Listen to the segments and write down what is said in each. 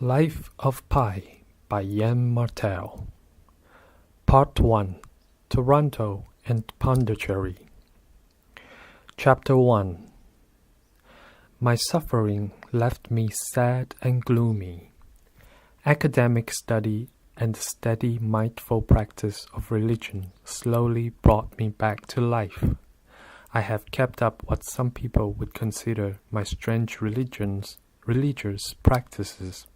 Life of Pi by Ian Martel. Part 1. Toronto and Pondicherry. Chapter 1. My suffering left me sad and gloomy. Academic study and steady mindful practice of religion slowly brought me back to life. I have kept up what some people would consider my strange religious practices.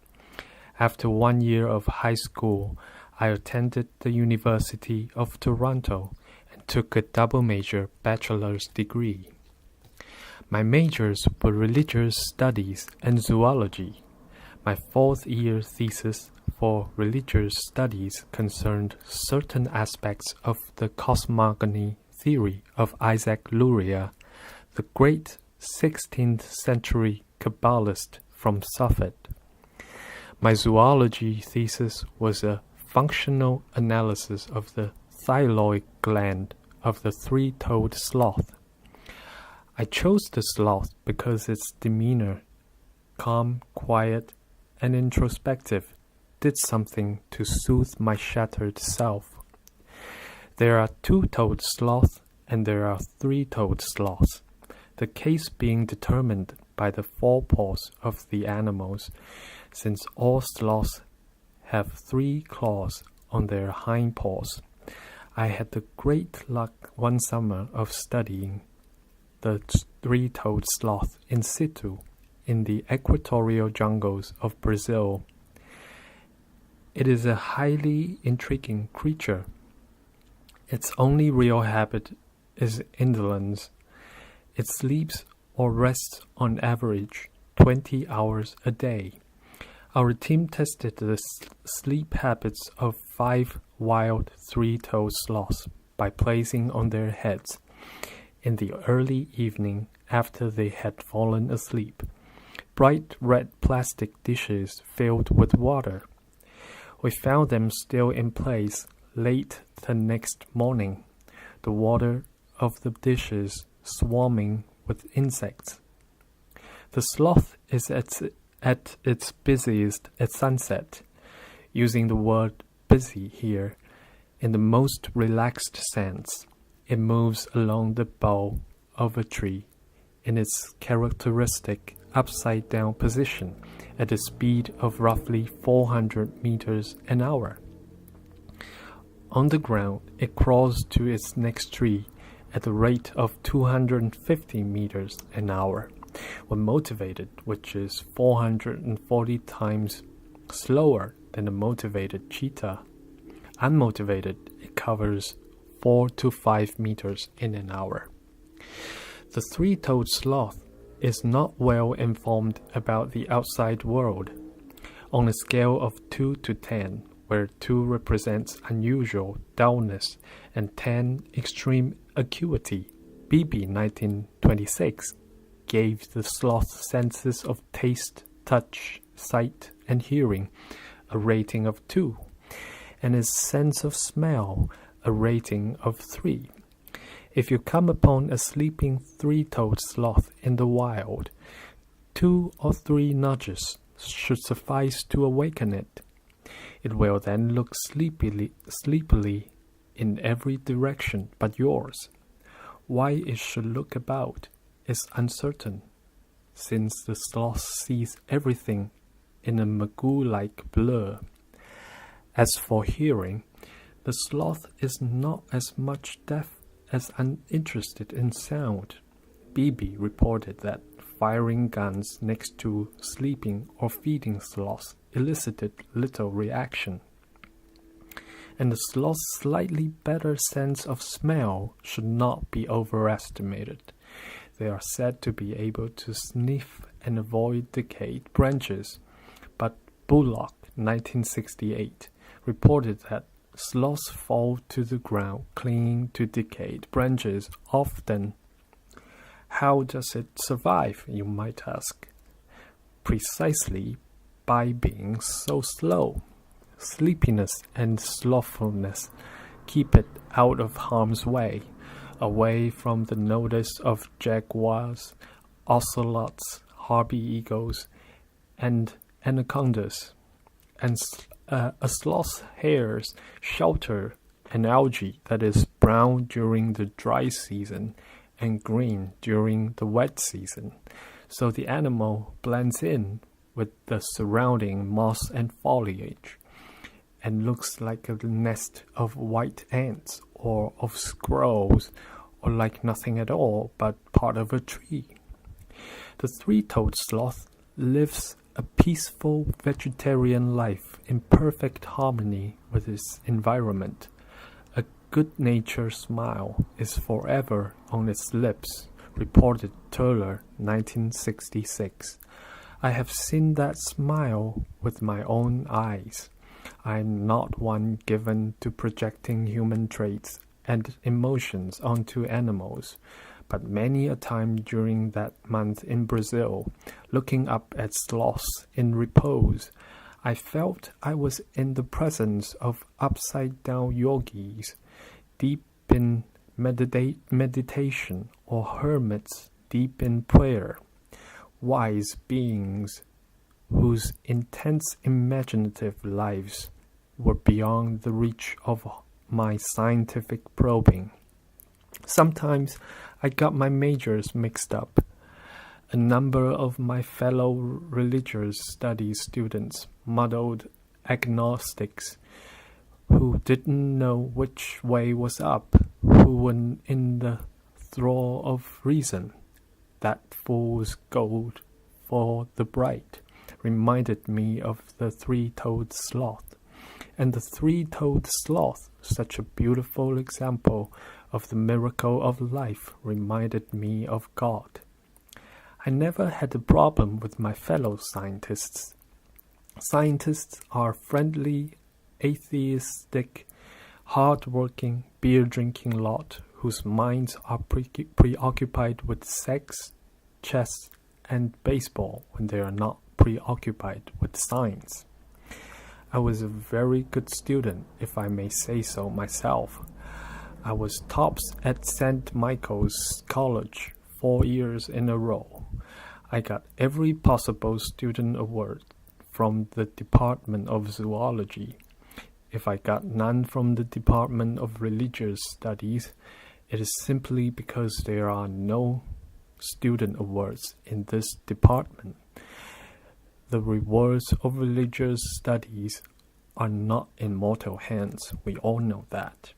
After 1 year of high school, I attended the University of Toronto and took a double major bachelor's degree. My majors were religious studies and zoology. My fourth-year thesis for religious studies concerned certain aspects of the cosmogony theory of Isaac Luria, the great 16th century Kabbalist from Suffolk. My zoology thesis was a functional analysis of the thyroid gland of the three-toed sloth. I chose the sloth because its demeanor, calm, quiet, and introspective, did something to soothe my shattered self. There are two-toed sloths and there are three-toed sloths, the case being determined by the forepaws of the animals, since all sloths have 3 claws on their hind paws. I had the great luck one summer of studying the three-toed sloth in situ in the equatorial jungles of Brazil. It is a highly intriguing creature. Its only real habit is indolence. It sleeps or rests on average 20 hours a day. Our team tested the sleep habits of 5 wild three-toed sloths by placing on their heads, in the early evening after they had fallen asleep, bright red plastic dishes filled with water. We found them still in place late the next morning, the water of the dishes swarming with insects. The sloth is at its busiest at sunset, using the word busy here in the most relaxed sense. It moves along the bough of a tree in its characteristic upside-down position at a speed of roughly 400 meters an hour. On the ground, it crawls to its next tree at the rate of 250 meters an hour. When motivated, which is 440 times slower than a motivated cheetah. Unmotivated, it covers 4 to 5 meters in an hour. The three-toed sloth is not well informed about the outside world. On a scale of 2 to 10, where 2 represents unusual dullness and 10 extreme acuity, BB 1926 gave the sloth's senses of taste, touch, sight, and hearing a rating of 2, and his sense of smell a rating of 3. If you come upon a sleeping three-toed sloth in the wild, 2 or 3 nudges should suffice to awaken it. It will then look sleepily in every direction but yours. Why it should look about is uncertain, since the sloth sees everything in a Magoo-like blur. As for hearing, the sloth is not as much deaf as uninterested in sound. BB reported that firing guns next to sleeping or feeding sloths elicited little reaction. And the sloth's slightly better sense of smell should not be overestimated. They are said to be able to sniff and avoid decayed branches, but Bullock, 1968, reported that sloths fall to the ground clinging to decayed branches often. How does it survive, you might ask? Precisely by being so slow. Sleepiness and slothfulness keep it out of harm's way, away from the notice of jaguars, ocelots, harpy eagles, and anacondas, and a sloth hare's shelter an algae that is brown during the dry season and green during the wet season, so the animal blends in with the surrounding moss and foliage, and looks like a nest of white ants or of squirrels, or like nothing at all but part of a tree. The three-toed sloth lives a peaceful vegetarian life in perfect harmony with its environment. A good-natured smile is forever on its lips, reported Turler, 1966. I have seen that smile with my own eyes. I am not one given to projecting human traits and emotions onto animals, but many a time during that month in Brazil, looking up at sloths in repose, I felt I was in the presence of upside-down yogis, deep in meditation, or hermits deep in prayer, wise beings whose intense imaginative lives were beyond the reach of my scientific probing. Sometimes I got my majors mixed up. A number of my fellow religious studies students, muddled agnostics, who didn't know which way was up, who were in the thrall of reason, that fool's gold for the bright, reminded me of the three-toed sloth. And the three-toed sloth, such a beautiful example of the miracle of life, reminded me of God. I never had a problem with my fellow scientists. Scientists are friendly, atheistic, hard-working, beer-drinking lot whose minds are preoccupied with sex, chess, and baseball when they are not preoccupied with science. I was a very good student, if I may say so myself. I was tops at St. Michael's College 4 years in a row. I got every possible student award from the Department of Zoology. If I got none from the Department of Religious Studies, it is simply because there are no student awards in this department. The rewards of religious studies are not in mortal hands, we all know that.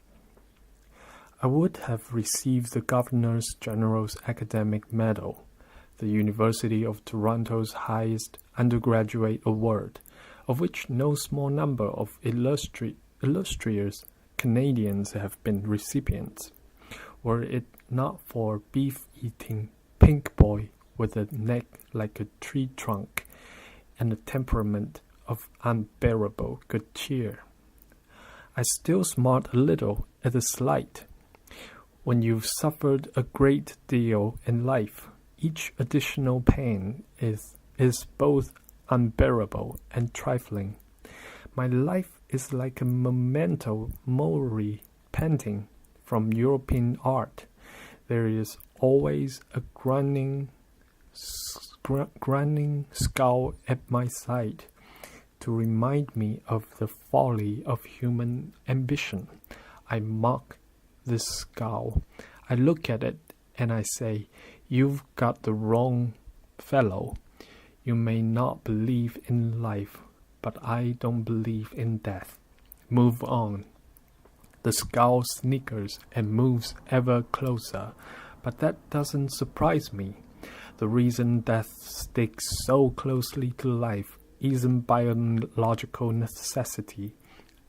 I would have received the Governor General's Academic Medal, the University of Toronto's highest undergraduate award, of which no small number of illustrious Canadians have been recipients, were it not for beef-eating pink boy with a neck like a tree trunk and a temperament of unbearable good cheer. I still smart a little at the slight. When you've suffered a great deal in life, each additional pain is both unbearable and trifling. My life is like a memento mori painting from European art. There is always a grunting skull at my side to remind me of the folly of human ambition. I mock this skull. I look at it and I say, "You've got the wrong fellow. You may not believe in life, but I don't believe in death. Move on." The skull snickers and moves ever closer, but that doesn't surprise me. The reason death sticks so closely to life isn't biological necessity,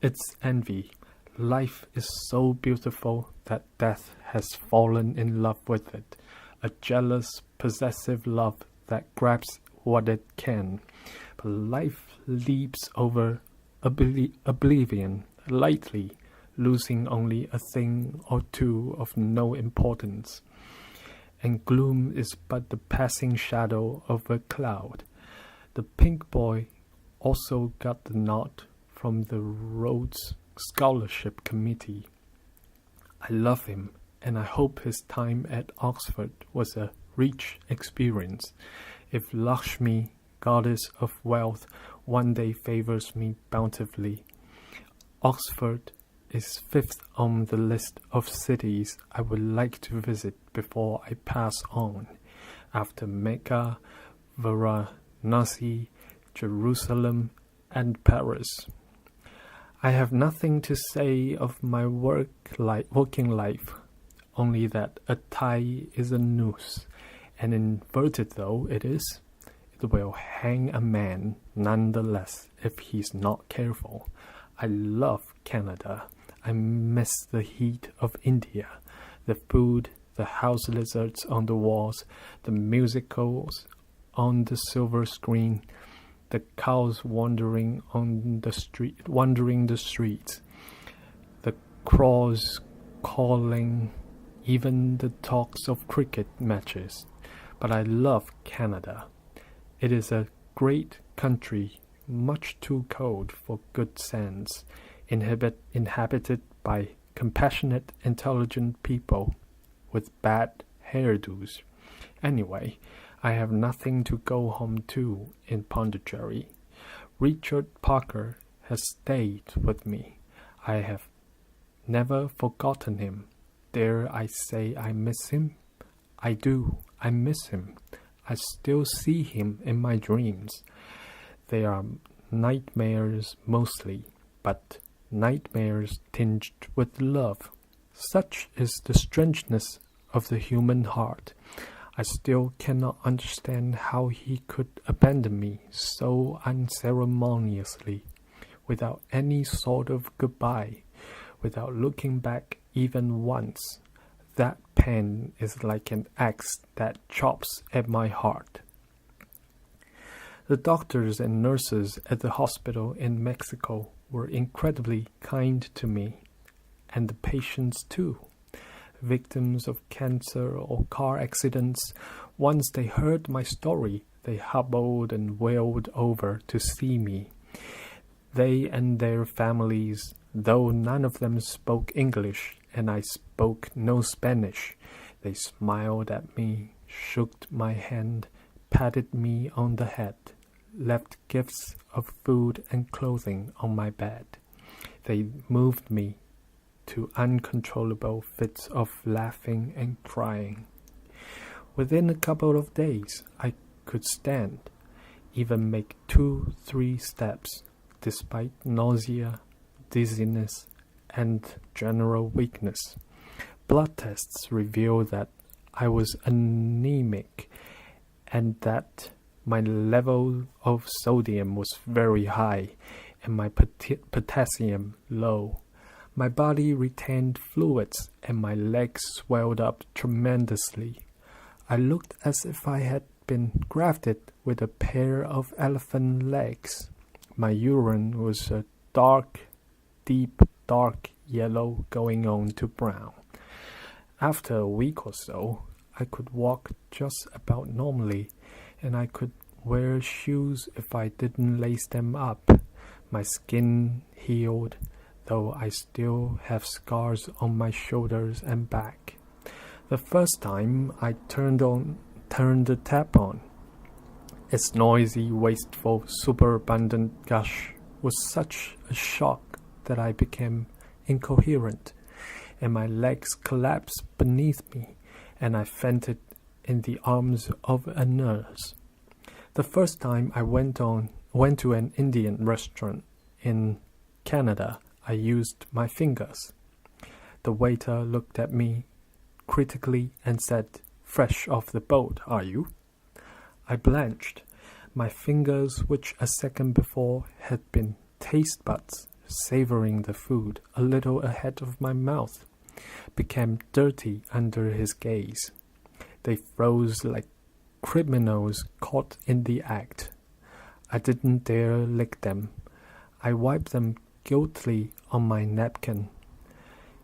it's envy. Life is so beautiful that death has fallen in love with it, a jealous, possessive love that grabs what it can. But life leaps over oblivion lightly, losing only a thing or two of no importance. And gloom is but the passing shadow of a cloud. The pink boy also got the nod from the Rhodes Scholarship Committee. I love him, and I hope his time at Oxford was a rich experience. If Lakshmi, goddess of wealth, one day favors me bountifully. Oxford is 5th on the list of cities I would like to visit before I pass on, after Mecca, Varanasi, Jerusalem, and Paris. I have nothing to say of my working life, only that a tie is a noose, and inverted though it is, it will hang a man nonetheless if he's not careful. I love Canada. I miss the heat of India, the food, the house lizards on the walls, the musicals on the silver screen, the cows wandering the streets, the crows calling, even the talks of cricket matches. But I love Canada. It is a great country, much too cold for good sense, inhabited by compassionate, intelligent people with bad hairdos. Anyway, I have nothing to go home to in Pondicherry. Richard Parker has stayed with me. I have never forgotten him. Dare I say I miss him? I do. I miss him. I still see him in my dreams. They are nightmares mostly, but nightmares tinged with love. Such is the strangeness of the human heart. I still cannot understand how he could abandon me so unceremoniously, without any sort of goodbye, without looking back even once. That pen is like an axe that chops at my heart. The doctors and nurses at the hospital in Mexico were incredibly kind to me, and the patients too. Victims of cancer or car accidents, once they heard my story, they hobbled and wailed over to see me. They and their families, though none of them spoke English and I spoke no Spanish, they smiled at me, shook my hand, patted me on the head, left gifts of food and clothing on my bed. They moved me to uncontrollable fits of laughing and crying. Within a couple of days, I could stand, even make 2-3 steps, despite nausea, dizziness, and general weakness. Blood tests revealed that I was anemic and that my level of sodium was very high and my potassium low. My body retained fluids and my legs swelled up tremendously. I looked as if I had been grafted with a pair of elephant legs. My urine was a deep dark yellow going on to brown. After a week or so, I could walk just about normally, and I could wear shoes if I didn't lace them up. My skin healed, though I still have scars on my shoulders and back. The first time I turned the tap on, its noisy, wasteful, superabundant gush was such a shock that I became incoherent, and my legs collapsed beneath me, and I fainted in the arms of a nurse. The first time I went to an Indian restaurant in Canada, I used my fingers. The waiter looked at me critically and said, "Fresh off the boat, are you?" I blanched. My fingers, which a second before had been taste buds, savoring the food a little ahead of my mouth, became dirty under his gaze. They froze like criminals caught in the act. I didn't dare lick them. I wiped them guiltily on my napkin.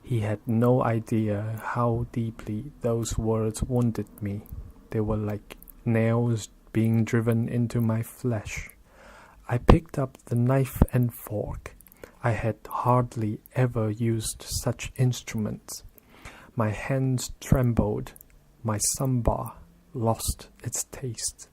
He had no idea how deeply those words wounded me. They were like nails being driven into my flesh. I picked up the knife and fork. I had hardly ever used such instruments. My hands trembled. My sambar lost its taste.